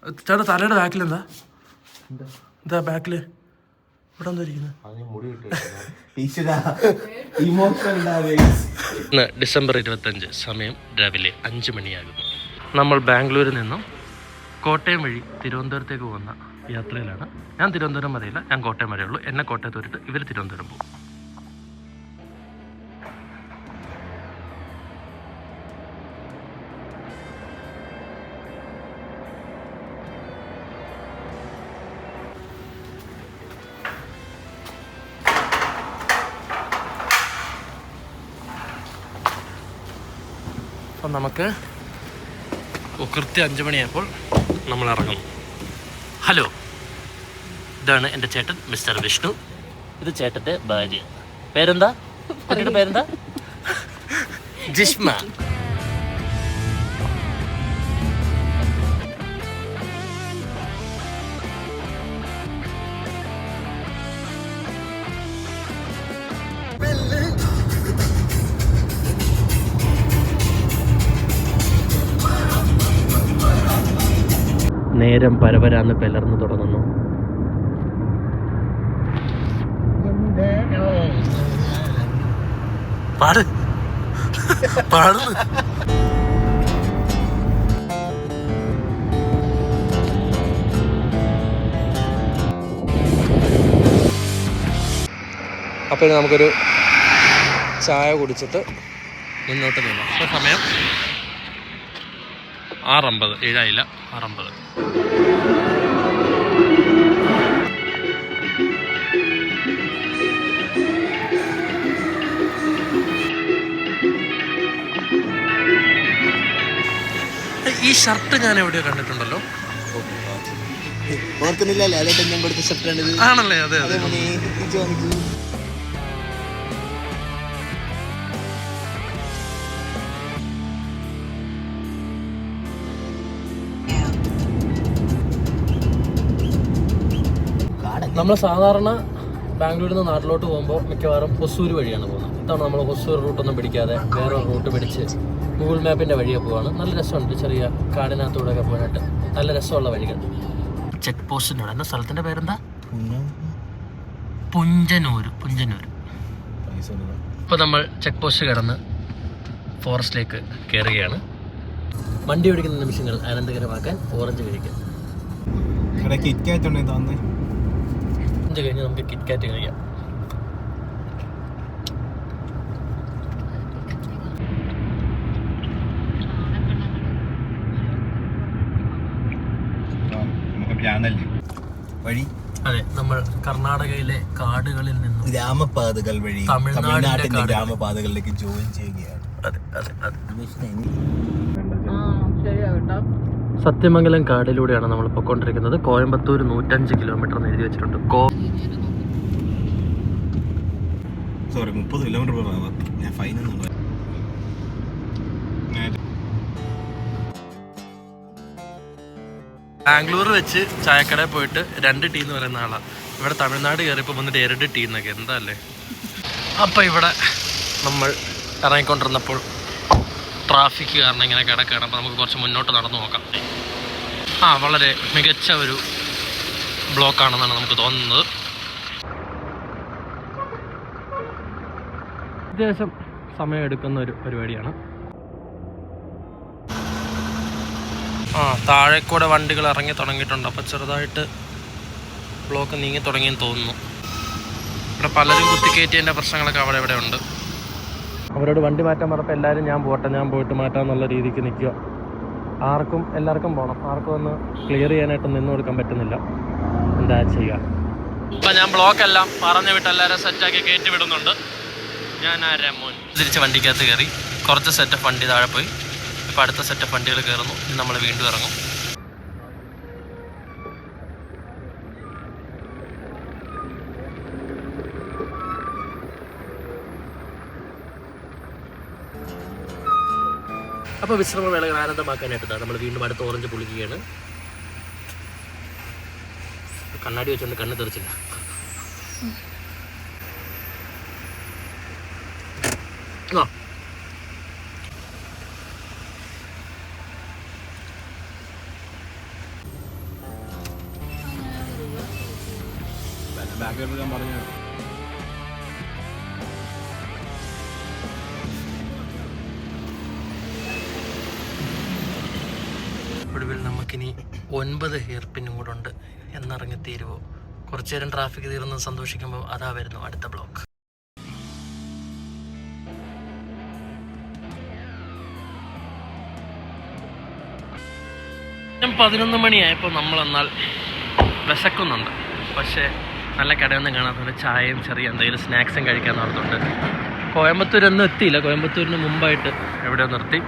ചേട്ടാ തലയുടെ ബാക്കിൽ എന്താ എന്താ ബാക്കില് ഇവിടെ എന്താ ഇരിക്കുന്നത്? ഇന്ന് ഡിസംബർ 25 സമയം രാവിലെ 5 മണിയാകുന്നു. നമ്മൾ ബാംഗ്ലൂരിൽ നിന്നും കോട്ടയം വഴി തിരുവനന്തപുരത്തേക്ക് പോകുന്ന യാത്രയിലാണ്. ഞാൻ തിരുവനന്തപുരം വരെയില്ല, ഞാൻ കോട്ടയം വരെയുള്ളൂ. എന്നെ കോട്ടയത്ത് വരിട്ട് ഇവർ തിരുവനന്തപുരം പോകും. അപ്പം നമുക്ക് കൃത്യം 5 മണിയായപ്പോൾ നമ്മൾ ഇറങ്ങുന്നു. ഹലോ, ഇതാണ് എൻ്റെ ചേട്ടൻ മിസ്റ്റർ വിഷ്ണു. ഇത് ചേട്ടൻ്റെ ഭാര്യ. പേരെന്താ? കുട്ടിയുടെ പേരെന്താ? ജിഷ്മ. നേരം പരപരാന്ന് പിളർന്നു തുടങ്ങുന്നു. പാട് പാടുന്നു. അപ്പോൾ നമുക്കൊരു ചായ കുടിച്ചിട്ട് മുന്നോട്ട് നീങ്ങാം. ഇപ്പോൾ സമയം 6:50, 7 6:50. ഈ ഷർട്ട് ഞാൻ എവിടെയോ കണ്ടിട്ടുണ്ടല്ലോ. ആണല്ലേ? അതെ അതെ. നമ്മൾ സാധാരണ ബാംഗ്ലൂരിൽ നിന്ന് നാട്ടിലോട്ട് പോകുമ്പോൾ മിക്കവാറും ഹൊസൂർ വഴിയാണ് പോകുന്നത്. ഇത്തവണ നമ്മൾ ഹൊസൂർ റൂട്ടൊന്നും പിടിക്കാതെ വേറെ റൂട്ട് പിടിച്ച് ഗൂഗിൾ മാപ്പിൻ്റെ വഴിയെ പോവാണ്. നല്ല രസമുണ്ട്, ചെറിയ കാടിനകത്തൂടെയൊക്കെ പോയിട്ട് നല്ല രസമുള്ള വഴികൾ. ചെക്ക് പോസ്റ്റിനോട് എന്താ സ്ഥലത്തിൻ്റെ പേരെന്താ? പുഞ്ചനൂർ. ഇപ്പോൾ നമ്മൾ ചെക്ക് പോസ്റ്റ് കടന്ന് ഫോറസ്റ്റിലേക്ക് കയറുകയാണ്. വണ്ടി ഓടിക്കുന്ന നിമിഷങ്ങൾ ആനന്ദകരമാക്കാൻ ഓറഞ്ച് കഴിക്കാം. കഴിഞ്ഞ് നമുക്ക് കിറ്റ്കാറ്റ് കഴിക്കാം. വഴി അതെ, നമ്മൾ കർണാടകയിലെ കാടുകളിൽ നിന്നും ഗ്രാമപാതകൾ വഴി തമിഴ്നാട്ടിന്റെ ഗ്രാമപാതകളിലേക്ക് ജോയിൻ ചെയ്യുകയാണ്. സത്യമംഗലം കാടിലൂടെയാണ് നമ്മൾ പൊയ്ക്കൊണ്ടിരിക്കുന്നത്. കോയമ്പത്തൂർ 105 കിലോമീറ്റർ എന്ന് എഴുതി വെച്ചിട്ടുണ്ട്. 30 കിലോമീറ്റർ. ഞാൻ ഫൈൻ ബാംഗ്ലൂർ വെച്ച് ചായക്കടയിൽ പോയിട്ട് 2 ടീ എന്ന് പറയുന്ന ആളാണ്. ഇവിടെ തമിഴ്നാട് കയറിയപ്പോൾ വന്നിട്ട് 2 ടീ എന്നൊക്കെ എന്താ അല്ലേ. അപ്പോൾ ഇവിടെ നമ്മൾ ഇറങ്ങിക്കൊണ്ടിരുന്നപ്പോൾ ട്രാഫിക് കാരണം ഇങ്ങനെ കിടക്കുകയാണ്. അപ്പോൾ നമുക്ക് കുറച്ച് മുന്നോട്ട് നടന്നു നോക്കാം. വളരെ മികച്ച ഒരു ബ്ലോക്കാണെന്നാണ് നമുക്ക് തോന്നുന്നത്. അത്യാവശ്യം സമയമെടുക്കുന്ന ഒരു പരിപാടിയാണ്. താഴെക്കൂടെ വണ്ടികൾ ഇറങ്ങി തുടങ്ങിയിട്ടുണ്ട്. അപ്പോൾ ചെറുതായിട്ട് ബ്ലോക്ക് നീങ്ങി തുടങ്ങിയെന്ന് തോന്നുന്നു. ഇവിടെ പലരും കുത്തിക്കയറ്റിയതിൻ്റെ പ്രശ്നങ്ങളൊക്കെ അവിടെ ഇവിടെ ഉണ്ട്. അവരോട് വണ്ടി മാറ്റാൻ പറഞ്ഞപ്പോൾ എല്ലാവരും ഞാൻ പോയിട്ട് മാറ്റാമെന്നുള്ള രീതിക്ക് നിൽക്കുക. എല്ലാവർക്കും പോകണം. ആർക്കും ഒന്ന് ക്ലിയർ ചെയ്യാനായിട്ട് നിന്ന് കൊടുക്കാൻ പറ്റുന്നില്ല. എന്താ ചെയ്യുക. അപ്പം ഞാൻ ബ്ലോക്കെല്ലാം പറഞ്ഞു വിട്ട് എല്ലാവരും സെറ്റാക്കി കയറ്റി വിടുന്നുണ്ട്. ഞാൻ രമോൻ തിരിച്ച് വണ്ടിക്കകത്ത് കയറി. കുറച്ച് സെറ്റപ്പ് വണ്ടി താഴെ പോയി. ഇപ്പോൾ അടുത്ത സെറ്റപ്പ് വണ്ടികൾ കയറുന്നു. ഇനി നമ്മൾ വീണ്ടും ഇറങ്ങും. അപ്പോൾ വിശ്രമവേളകൾ ആനന്ദമാക്കാനായിട്ടാണ് നമ്മൾ വീണ്ടും അടുത്ത ഓറഞ്ച് പൊളിക്കുകയാണ്. കണ്ണാടി വെച്ചുകൊണ്ട് കണ്ണ് തെറിച്ചില്ല. നമുക്കിനി 9 ഹെയർ പിന്നും കൂടെ ഉണ്ട്. എന്നിറങ്ങി തീരുവോ? കുറച്ചു നേരം ട്രാഫിക് തീർന്ന് സന്തോഷിക്കുമ്പോൾ അതാ വരുന്നു അടുത്ത ബ്ലോക്ക്. 11 മണിയായപ്പോൾ നമ്മളെന്നാൽ വിശക്കുന്നുണ്ട്. പക്ഷേ നല്ല കടയൊന്നും കാണാത്തതുകൊണ്ട് ചായയും ചെറിയ എന്തെങ്കിലും സ്നാക്സും കഴിക്കാൻ നടത്തുന്നുണ്ട്. കോയമ്പത്തൂരൊന്നും എത്തിയില്ല, കോയമ്പത്തൂരിന് മുമ്പായിട്ട് എവിടെയോ നിർത്തി.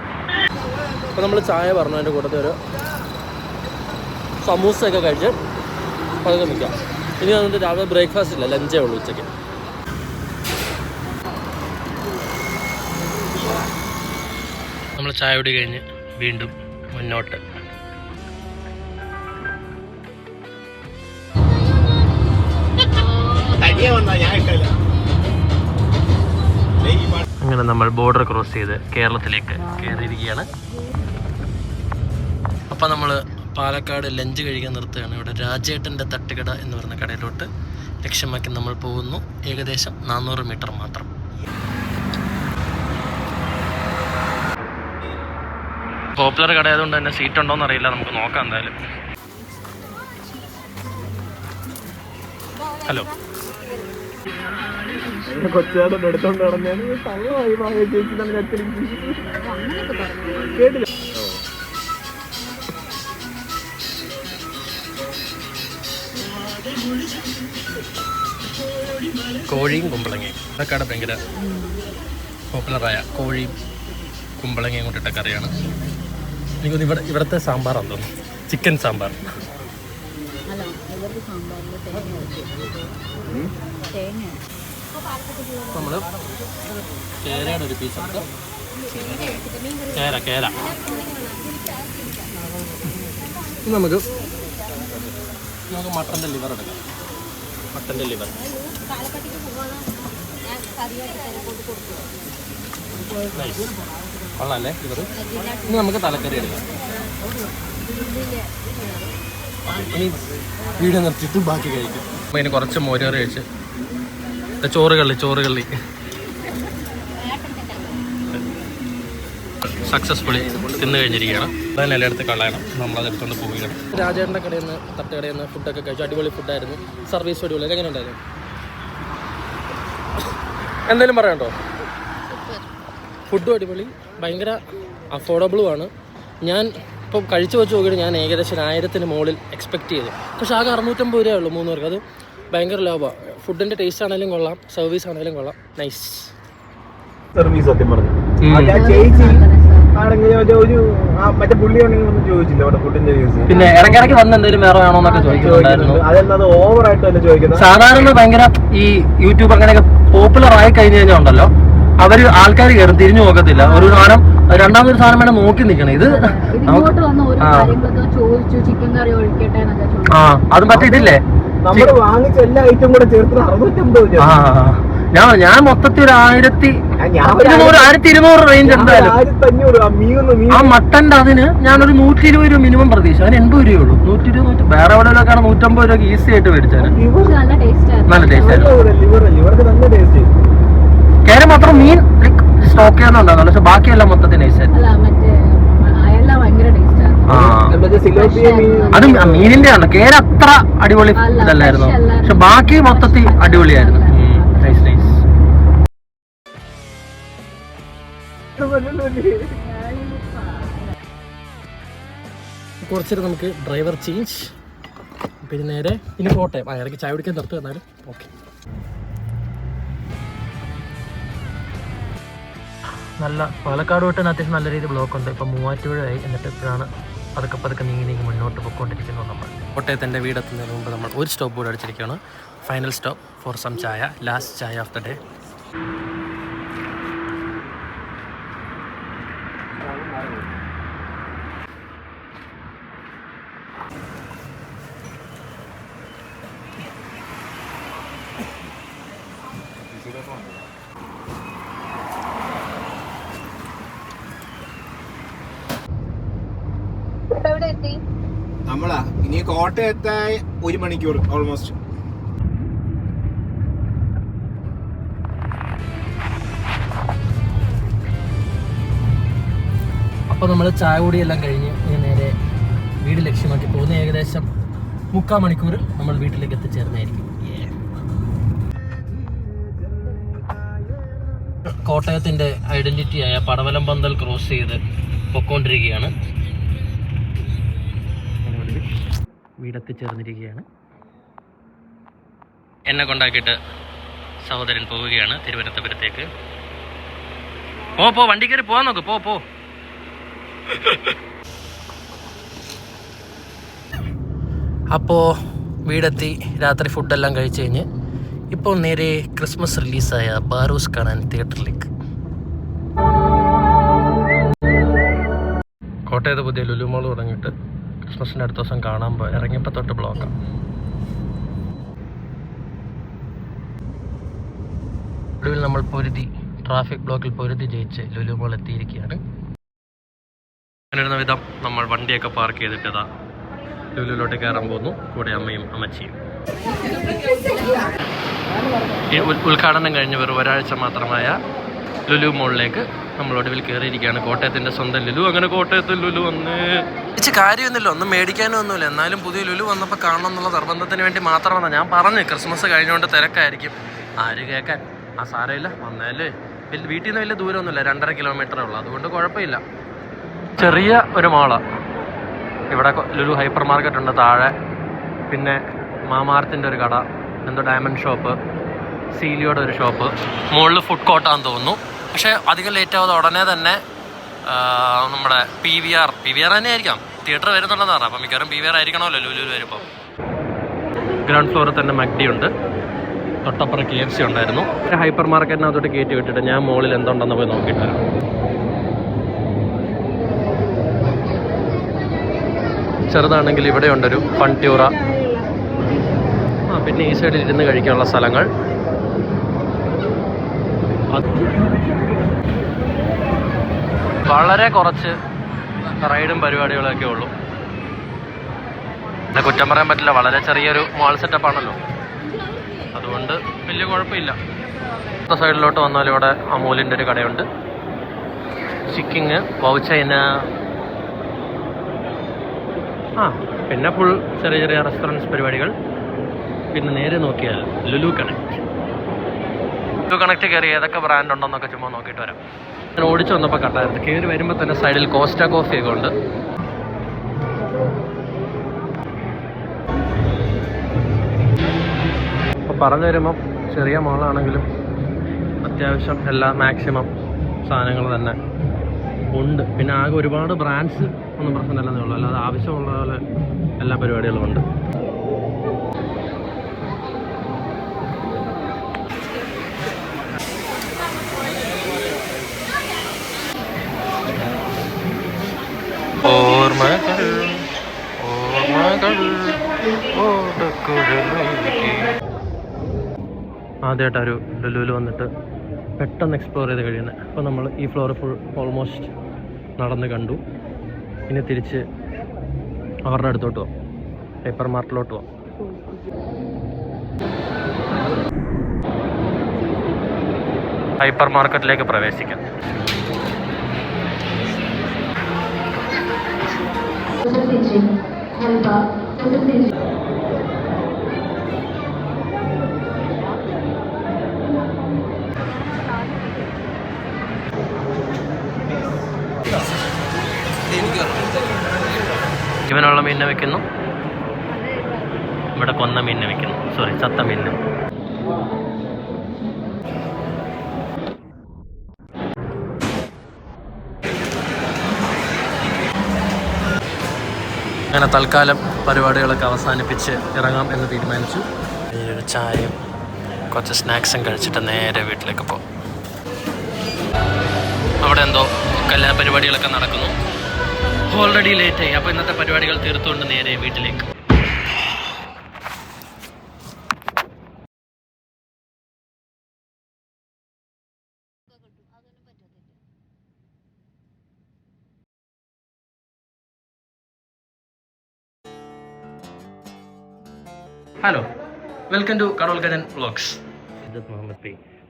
അപ്പോൾ നമ്മൾ ചായ പറഞ്ഞു, അതിൻ്റെ കൂട്ടത്തിൽ ഒരു സമൂസയൊക്കെ കഴിച്ച് പതുക്കെ നിൽക്കാം. ഇനി വന്നിട്ട് രാവിലെ ബ്രേക്ക്ഫാസ്റ്റ് ഇല്ല, ലഞ്ചേ ഉള്ളൂ ഉച്ചയ്ക്ക്. നമ്മൾ ചായ കുടി കഴിഞ്ഞ് വീണ്ടും മുന്നോട്ട്. അങ്ങനെ നമ്മൾ ബോർഡർ ക്രോസ് ചെയ്ത് കേരളത്തിലേക്ക് കയറിയിരിക്കുകയാണ്. അപ്പം നമ്മൾ പാലക്കാട് ലഞ്ച് കഴിക്കാൻ നിർത്തുകയാണ്. ഇവിടെ രാജേട്ടൻ്റെ തട്ടുകട എന്ന് പറയുന്ന കടയിലോട്ട് ലക്ഷ്യമാക്കി നമ്മൾ പോകുന്നു. ഏകദേശം 400 മീറ്റർ മാത്രം. പോപ്പുലർ കടയായതുകൊണ്ട് തന്നെ സീറ്റ് ഉണ്ടോയെന്ന് അറിയില്ല, നമുക്ക് നോക്കാം എന്തായാലും. ഹലോ, കൊച്ചുകാരുടെ എടുത്തോണ്ട് നടന്നേന് കേട്ടില്ല. കോഴിയും കുമ്പളങ്ങയും പാലക്കാട് ഭയങ്കര പോപ്പുലറായ കോഴിയും കുമ്പളങ്ങയും കൊണ്ടിട്ട കറിയാണ്. എനിക്കൊന്ന് ഇവിടുത്തെ സാമ്പാറാണെന്ന് തോന്നുന്നു, ചിക്കൻ സാമ്പാർ. നമ്മൾ കേരയുടെ ഒരു പീസ് എടുത്ത് കേര നമുക്ക് മട്ടൻ്റെ ലിവർ എടുക്കാം. മട്ടൻ്റെ ലിവർ കൊള്ളാല്ലേ ലിവർ. ഇനി നമുക്ക് തലക്കറി എടുക്കാം. ഇനി വീഡിയോ നിർത്തിയിട്ട് ബാക്കി കഴിക്കും. അപ്പോൾ ഇനി കുറച്ച് മോരുകറി കഴിച്ച് ചോറുകള്ളി സക്സസ്ഫുള്ളി തിന്നു കഴിഞ്ഞിരിക്കുകയാണ്. അതാണ് എല്ലായിടത്തും കളയണം, നമ്മളത് എടുത്തുകൊണ്ട് പോവുകയാണ്. രാജേട്ടൻ്റെ കടയിൽ നിന്ന് തട്ടുകടയിൽ നിന്ന് ഫുഡൊക്കെ കഴിച്ചു. അടിപൊളി ഫുഡായിരുന്നു, സർവീസ് അടിപൊളി. എങ്ങനെ ഉണ്ടായിരുന്നു? എന്തെങ്കിലും പറയണ്ടോ? ഫുഡും അടിപൊളി, ഭയങ്കര അഫോർഡബിളുമാണ്. ഞാൻ ഇപ്പോൾ കഴിച്ചു വെച്ച് നോക്കിയിട്ട് ഞാൻ ഏകദേശം 1000-ന് മുകളിൽ എക്സ്പെക്ട് ചെയ്തു. പക്ഷേ ആകെ 650 രൂപയേ ഉള്ളൂ 3 പേർക്ക്. അത് ഭയങ്കര ലാഭമാണ്. ഫുഡിൻ്റെ ടേസ്റ്റ് ആണെങ്കിലും കൊള്ളാം, സർവീസ് ആണെങ്കിലും കൊള്ളാം. Nice service. സത്യം പറഞ്ഞു മറ്റേ പുള്ളി ചോദിച്ചില്ല അവിടെ ഫുഡിന്റെ യൂസ്. പിന്നെ ഇടയ്ക്കിടയ്ക്ക് വന്ന് എന്തെങ്കിലും വേറെ വേണോ എന്നൊക്കെ ചോദിക്കുന്നുണ്ടായിരുന്നു. അതെന്നത് ഓവറായിട്ട് തന്നെ ചോദിക്കുന്നത്. സാധാരണ ഭയങ്കര ഈ യൂട്യൂബ് അങ്ങനെയൊക്കെ പോപ്പുലർ ആയി കഴിഞ്ഞ് കഴിഞ്ഞാൽ ഉണ്ടല്ലോ, അവര് ആൾക്കാർ കയറും, തിരിഞ്ഞു നോക്കത്തില്ല. ഒരു സാധനം രണ്ടാമതൊരു സാധനം വേണം നോക്കി നിൽക്കണം. ഇത് അത് മറ്റേ ഇതില്ലേ, നമ്മൾ വാങ്ങിച്ച എല്ലാ ഐറ്റം കൂടെ ചേർത്ത് 650. ഞാൻ മൊത്തത്തിൽ ഒരു 1200 റേഞ്ച് എന്തായാലും. 1500. ആ മട്ടന്റെ അതിന് ഞാനൊരു 120 രൂപ മിനിമം പ്രതീക്ഷ. അതിന് 80 രൂപയുള്ളൂ. 120 വേറെ എവിടെയൊക്കെയാണ് 150 രൂപ ഈസി ആയിട്ട് മേടിച്ചാൽ. നല്ല ടേസ്റ്റ് ആയിരുന്നു. കാര്യം മാത്രം മീൻ സ്റ്റോക്ക് ചെയ്യാന്നുണ്ടായിരുന്നു, പക്ഷെ ബാക്കിയെല്ലാം മൊത്തത്തിൽ നൈസായിരുന്നു. അത് മീനിന്റെ ആണ്. കേര അത്ര അടിപൊളി ഇതല്ലായിരുന്നു, പക്ഷെ ബാക്കി മൊത്തത്തിൽ അടിപൊളിയായിരുന്നു. Nice nice. കുറച്ചേരം നമുക്ക് ഡ്രൈവർ ചേഞ്ച്. പിന്നെ നേരെ ഇനി കോട്ടയം. ഇടയ്ക്ക് ചായ കുടിക്കാൻ നിർത്തുക എന്നാലും ഓക്കെ. നല്ല പാലക്കാട് തൊട്ട് അത്യാവശ്യം നല്ല രീതിയിൽ ബ്ലോക്ക് ഉണ്ട്. ഇപ്പം മൂവാറ്റുപുഴയായി. എന്നിട്ട് ഇപ്പോഴാണ് പതുക്കെ നീങ്ങി മുന്നോട്ട് പോയിക്കൊണ്ടിരിക്കുന്നത്. നമ്മൾ കോട്ടയത്തിൻ്റെ വീടെത്തുന്നതിന് മുമ്പ് നമ്മൾ ഒരു സ്റ്റോപ്പ് കൂടെ അടിച്ചിരിക്കുകയാണ്. ഫൈനൽ സ്റ്റോപ്പ് ഫോർ സം ചായ, ലാസ്റ്റ് ചായ ഓഫ് ദ ഡേ. നമ്മളാ ഇനി കോട്ടയത്തായി 1 മണിക്കൂർ ഓൾമോസ്റ്റ്. അപ്പോൾ നമ്മൾ ചായ കൂടിയെല്ലാം കഴിഞ്ഞ് നേരെ വീട് ലക്ഷ്യമാക്കി പോകുന്ന ഏകദേശം 3/4 മണിക്കൂർ നമ്മൾ വീട്ടിലേക്ക് എത്തിച്ചേർന്നായിരിക്കും. കോട്ടയത്തിൻ്റെ ഐഡൻറ്റിറ്റിയായ പടവലം പന്തൽ ക്രോസ് ചെയ്ത് പൊക്കോണ്ടിരിക്കുകയാണ്. വീടെത്തിച്ചേർന്നിരിക്കുകയാണ്. എന്നെ കൊണ്ടാക്കിയിട്ട് സഹോദരൻ പോവുകയാണ് തിരുവനന്തപുരത്തേക്ക്. പോ വണ്ടി കയറി പോവാൻ നോക്ക്. പോ അപ്പോൾ വീടെത്തി രാത്രി ഫുഡെല്ലാം കഴിച്ച് കഴിഞ്ഞ് ഇപ്പോൾ നേരെ ക്രിസ്മസ് റിലീസായ ബാറൂസ് കാണാൻ തിയേറ്ററിലേക്ക്. കോട്ടയത്ത് പുതിയ ലുലു മോൾ തുടങ്ങിയിട്ട് ക്രിസ്മസിൻ്റെ അടുത്ത ദിവസം കാണാൻ ഇറങ്ങിയപ്പോൾ തൊട്ട് ബ്ലോക്കാണ്. ഒടുവിൽ നമ്മൾ ട്രാഫിക് ബ്ലോക്കിൽ പൊരുതി ജയിച്ച് ലുലു മോൾ എത്തിയിരിക്കുകയാണ്. അങ്ങനെയിരുന്ന വിധം നമ്മൾ വണ്ടിയൊക്കെ പാർക്ക് ചെയ്തിട്ടതാ ലുലുവിലോട്ട് കയറാൻ പോകുന്നു. കൂടെ അമ്മയും അമ്മച്ചിയും. ഉദ്ഘാടനം കഴിഞ്ഞ് വെറും ഒരാഴ്ച മാത്രമായ ലുലു മോളിലേക്ക് നമ്മൾ ഒടുവിൽ കയറിയിരിക്കുകയാണ്. കോട്ടയത്തിൻ്റെ സ്വന്തം ലുലു. അങ്ങനെ കോട്ടയത്തിൽ ലുലു വന്ന് കാര്യമൊന്നുമില്ല, ഒന്നും മേടിക്കാനും ഒന്നുമില്ല. എന്നാലും പുതിയ ലുലു വന്നപ്പോൾ കാണണം എന്നുള്ള നിർബന്ധത്തിന് വേണ്ടി മാത്രമാണ്. ഞാൻ പറഞ്ഞു ക്രിസ്മസ് കഴിഞ്ഞുകൊണ്ട് തിരക്കായിരിക്കും, ആര് കേൾക്കാൻ. ആ സാരമില്ല, വന്നാലേ വീട്ടിൽ നിന്ന് വലിയ ദൂരമൊന്നുമില്ല, 2.5 കിലോമീറ്ററേ ഉള്ളൂ, അതുകൊണ്ട് കുഴപ്പമില്ല. ചെറിയ ഒരു മോളാണ് ഇവിടെ. ലുലു ഹൈപ്പർ മാർക്കറ്റ് ഉണ്ട് താഴെ, പിന്നെ മാമാർത്തിൻ്റെ ഒരു കട, എന്തോ ഡയമണ്ട് ഷോപ്പ്, സീലിയോടെ ഒരു ഷോപ്പ്, മുകളിൽ ഫുഡ് കോർട്ടാന്ന് തോന്നുന്നു. പക്ഷേ അധികം ലേറ്റ് ആവാതെ ഉടനെ തന്നെ നമ്മുടെ PVR തന്നെ ആയിരിക്കാം തിയേറ്റർ വരുന്നുണ്ടെന്ന് പറഞ്ഞാൽ. അപ്പം മിക്കവാറും PVR ആയിരിക്കണമല്ലോ ലുലുവിൽ വരുമ്പോൾ. ഗ്രൗണ്ട് ഫ്ലോറിൽ തന്നെ മഗ്ഡി ഉണ്ട്, തൊട്ടപ്പുറം KFC ഉണ്ടായിരുന്നു. ഹൈപ്പർ മാർക്കറ്റിനകത്തോട്ട് കയറ്റി വിട്ടിട്ട് ഞാൻ മുകളിൽ എന്തുണ്ടെന്ന് പോയി നോക്കിയിട്ട് വരാം. ചെറുതാണെങ്കിൽ ഇവിടെ ഉണ്ടൊരു ഫൺട്യൂറ. പിന്നെ ഈ സൈഡിൽ ഇരുന്ന് കഴിക്കാനുള്ള സ്ഥലങ്ങൾ. വളരെ കുറച്ച് റൈഡും പരിപാടികളൊക്കെ ഉള്ളൂ. പിന്നെ കുറ്റം പറയാൻ പറ്റില്ല, വളരെ ചെറിയൊരു മോൾ സെറ്റപ്പാണല്ലോ, അതുകൊണ്ട് വലിയ കുഴപ്പമില്ല. അടുത്ത സൈഡിലോട്ട് വന്നാൽ ഇവിടെ അമൂലിൻ്റെ ഒരു കടയുണ്ട്, ചിക്കിങ്, വൗച്ചൈന, പിന്നെ ഫുൾ ചെറിയ ചെറിയ റെസ്റ്റോറൻറ്റ്സ് പരിപാടികൾ. പിന്നെ നേരെ നോക്കിയാൽ ലുലു കണക്ട് കയറി ഏതൊക്കെ ബ്രാൻഡ് ഉണ്ടെന്നൊക്കെ ചുമ്മാ നോക്കിയിട്ട് വരാം. ഞാൻ ഓടിച്ചു വന്നപ്പോൾ കണ്ടായിരുന്നു. കയറി വരുമ്പോൾ തന്നെ സൈഡിൽ കോസ്റ്റ കോഫിയൊക്കെ ഉണ്ട്. അപ്പോൾ പറഞ്ഞു വരുമ്പം ചെറിയ മോളാണെങ്കിലും അത്യാവശ്യം എല്ലാ മാക്സിമം സാധനങ്ങൾ തന്നെ ഉണ്ട്. പിന്നെ ആകെ ഒരുപാട് ബ്രാൻഡ്സ് ഒന്നും പ്രശ്നമില്ലെന്നേ ഉള്ളൂ, അല്ലാതെ ആവശ്യമുള്ള പോലെ എല്ലാ പരിപാടികളും ഉണ്ട്. ആദ്യമായിട്ടൊരു ലുലുവിൽ വന്നിട്ട് പെട്ടെന്ന് എക്സ്പ്ലോർ ചെയ്ത് കഴിയുന്നത്. അപ്പോൾ നമ്മൾ ഈ ഫ്ലോർ ഫുൾ ഓൾമോസ്റ്റ് നടന്ന് കണ്ടു. ഇനി തിരിച്ച് അവരുടെ അടുത്തോട്ട് പോകാം, ഹൈപ്പർ മാർട്ടിലോട്ട് പോകാം. ഹൈപ്പർ മാർക്കറ്റിലേക്ക് പ്രവേശിക്കാം. ഇവനുള്ള മീനിനെ വെക്കുന്നു, ഇവിടെ കൊന്ന മീനിനെ വെക്കുന്നു, സോറി ചത്ത മീനിനെ. അങ്ങനെ തൽക്കാലം പരിപാടികളൊക്കെ അവസാനിപ്പിച്ച് ഇറങ്ങാം എന്ന് തീരുമാനിച്ചു. ഒരു ചായയും കുറച്ച് സ്നാക്സും കഴിച്ചിട്ട് നേരെ വീട്ടിലേക്ക് പോകും. അവിടെ എന്തോ കല്യാണ പരിപാടികളൊക്കെ നടക്കുന്നു. ഓൾറെഡി ലേറ്റായി, അപ്പോൾ ഇന്നത്തെ പരിപാടികൾ തീർത്തുകൊണ്ട് നേരെ വീട്ടിലേക്ക്. Hello, welcome to Kadol Gajan vlogs.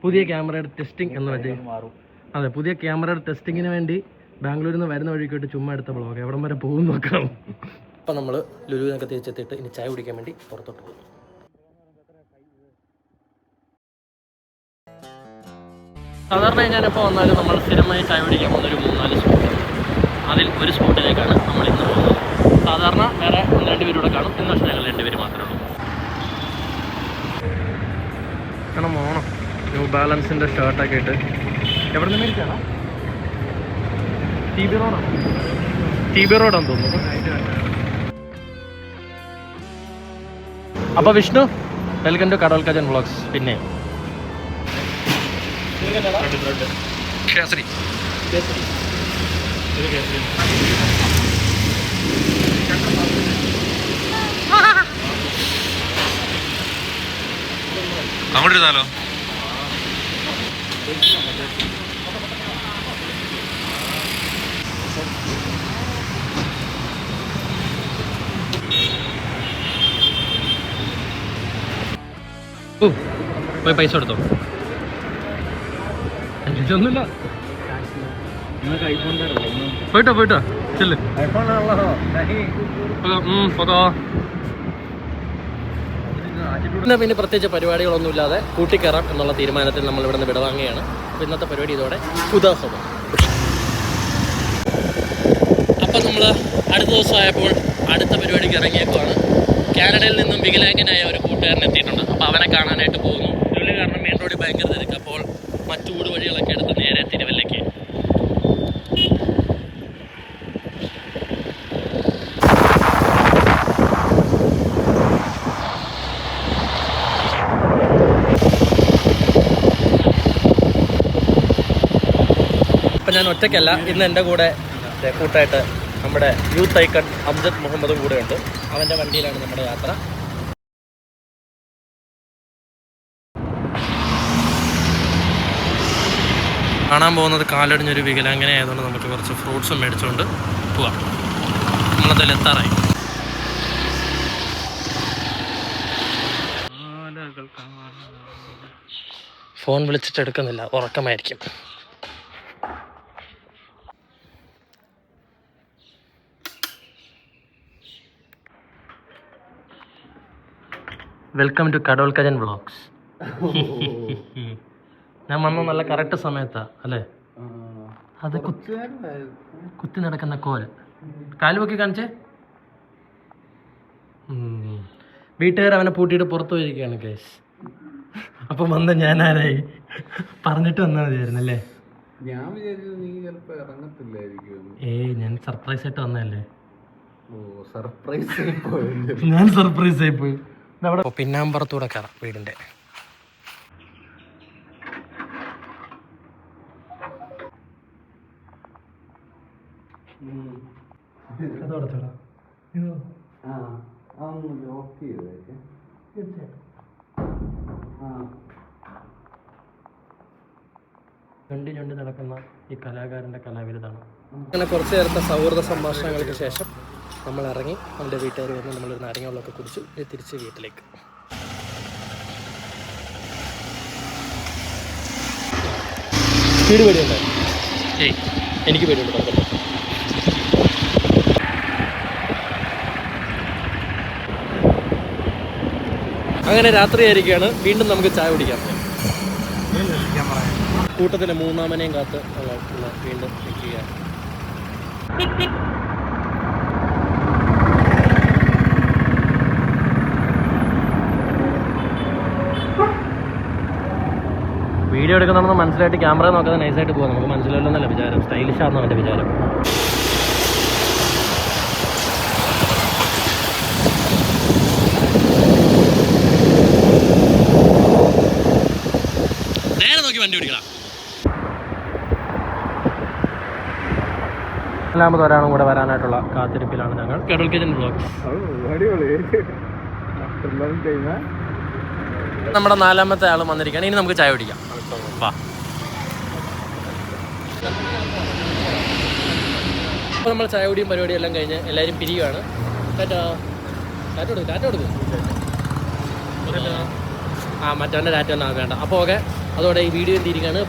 പുതിയ ക്യാമറയുടെ ടെസ്റ്റിംഗ് എന്ന് വെച്ചാൽ അതെ, പുതിയ ക്യാമറയുടെ ടെസ്റ്റിങ്ങിന് വേണ്ടി ബാംഗ്ലൂരിൽ നിന്ന് വരുന്ന വഴിക്കോട്ട് ചുമ്മാ എടുത്ത ബ്ലോഗ്. എവിടം വരെ പോകും നോക്കാം. അപ്പം നമ്മൾ ലുലുവിനൊക്കെ തിരിച്ചെത്തിയിട്ട് ഇനി ചായ കുടിക്കാൻ വേണ്ടി പുറത്തോട്ട് പോകും. സാധാരണ ഞാനിപ്പോൾ വന്നാലും നമ്മൾ സ്ഥിരമായി ചായ കുടിക്കാൻ പോകുന്നൊരു 3-4 സ്പോട്ട്. അതിൽ ഒരു സ്പോട്ടിലേക്കാണ് നമ്മൾ ഇന്ന് പോകുന്നത്. സാധാരണ വേറെ 1-2 പേരൂടെ കാണും, ഇന്ന് പക്ഷേ ഞങ്ങൾ 2 പേര് മാത്രമേ ഉള്ളൂ. കാരണം മോണം ന്യൂ ബാലൻസിൻ്റെ ഷർട്ടൊക്കെ ഇട്ട് എവിടെ നിന്ന് മേടിച്ചാണോ? ടി ബി റോഡാണെന്ന് തോന്നുന്നു. അപ്പോൾ Vishnu, welcome to Kadol Gajan vlogs. പിന്നെ കേസരി അങ്ങോട്ട് ഇരുന്നാലോ? പോയി പൈസ കൊടുത്തോ? ഒന്നുമില്ല, പോയിട്ടോ ചെല്ല്. പിന്നെ പ്രത്യേകിച്ച് പരിപാടികളൊന്നും ഇല്ലാതെ കൂട്ടിക്കയറാം എന്നുള്ള തീരുമാനത്തിൽ നമ്മൾ ഇവിടെ നിന്ന് വിടവാങ്ങുകയാണ്. അപ്പോൾ ഇന്നത്തെ പരിപാടി ഇതോടെ ഉദാഹരണം. അപ്പം നമ്മൾ അടുത്ത ദിവസമായപ്പോൾ അടുത്ത പരിപാടിക്ക് ഇറങ്ങിയേക്കുവാണ്. കാനഡയിൽ നിന്നും വികലാംഗനായ ഒരു കൂട്ടുകാരൻ എത്തിയിട്ടുണ്ട്. അപ്പോൾ അവനെ കാണാനായിട്ട് പോകുന്നു. ലുലു കാരണം മെയിൻ റോഡിൽ ഭയങ്കര തിരക്ക്. അപ്പോൾ മറ്റു ഊടുവഴികളൊക്കെ എടുത്ത് നേരെ തിരുവല്ലയ്ക്ക്. അപ്പം ഞാൻ ഒറ്റയ്ക്കല്ല, ഇന്ന് എൻ്റെ കൂടെ കൂട്ടായിട്ട് നമ്മുടെ യൂത്ത് ഐക്കൺ അംജദ് മുഹമ്മദും കൂടെ ഉണ്ട്. അവൻ്റെ വണ്ടിയിലാണ് നമ്മുടെ യാത്ര. കാണാൻ പോകുന്നത് കാലടിഞ്ഞൊരു വികലാംഗന ആയതുകൊണ്ട് നമുക്ക് കുറച്ച് ഫ്രൂട്ട്സും മേടിച്ചുകൊണ്ട് പോവാം. നമ്മളതിൽ എത്താറായി. ഫോൺ വിളിച്ചിട്ട് എടുക്കുന്നില്ല, ഉറക്കമായിരിക്കും. Welcome to Kadol Gajan vlogs. ഞാൻ വന്ന നല്ല കറക്റ്റ് സമയത്താ അല്ലേ? അത് കുത്തി നടക്കുന്ന കോല് കാലുമൊക്കെ കാണിച്ചേ. വീട്ടുകാർ അവനെ പൂട്ടിയിട്ട് പുറത്തു പോയിരിക്കുകയാണ് കേസ്. അപ്പം വന്ന ഞാൻ ആരായി? പറഞ്ഞിട്ട് വന്നാൽ മതിയായിരുന്നല്ലേ? ഞാൻ സർപ്രൈസ് ആയിട്ട് വന്നതല്ലേ. ഞാൻ സർപ്രൈസ് ആയി പോയി. പിന്നാമ്പുറത്തൂടെ കയറാം വീടിൻ്റെ. ചുണ്ടി നടക്കുന്ന ഈ കലാകാരൻ്റെ കലാവിരുതാണ്. അങ്ങനെ കുറച്ച് നേരത്തെ സൗഹൃദ സംഭാഷണങ്ങൾക്ക് ശേഷം നമ്മൾ ഇറങ്ങി. നമ്മുടെ വീട്ടുകാർ വന്ന് നമ്മളൊരു നാരങ്ങ കുടിച്ചു തിരിച്ച് വീട്ടിലേക്ക്. പേടിയുണ്ടോ? ഏയ്, എനിക്ക് പേടിയുണ്ട്. അങ്ങനെ രാത്രിയായിരിക്കുകയാണ്. വീണ്ടും നമുക്ക് ചായ കുടിക്കാം. കൂട്ടത്തിലെ മൂന്നാമനെയും കാത്ത് വീണ്ടും നിൽക്കുകയാണ്. വീഡിയോ എടുക്കുന്നതെന്ന് മനസ്സിലായിട്ട് ക്യാമറ നോക്കാതെ നൈസായിട്ട് പോകാം. നമുക്ക് മനസ്സിലല്ലെന്നല്ല വിചാരം, സ്റ്റൈലിഷാണെന്നോ എൻ്റെ വിചാരം. നേരെ നോക്കി വണ്ടി ഓടിക്കണം. 4ാമത് ഒരാളും കൂടെ വരാനായിട്ടുള്ള കാത്തിരിപ്പിലാണ് ഞങ്ങൾ. കടോൽ കജൻ വ്ളോഗ്സ്. നമ്മുടെ 4ാമത്തെ ആൾ വന്നിരിക്കുകയാണ്. ഇനി നമുക്ക് ചായ കുടിക്കാം. വാ. അപ്പോൾ നമ്മൾ ചായ കുടിയും പരിപാടിയും എല്ലാം കഴിഞ്ഞ് എല്ലാവരും പിരിയുകയാണ്. ടാറ്റ കൊടുക്കും. മറ്റവൻ്റെ ടാറ്റ ഒന്നും വേണ്ട. അപ്പോൾ ഓക്കെ, അതോടെ ഈ വീഡിയോ എന്തിരിക്കുകയാണ്.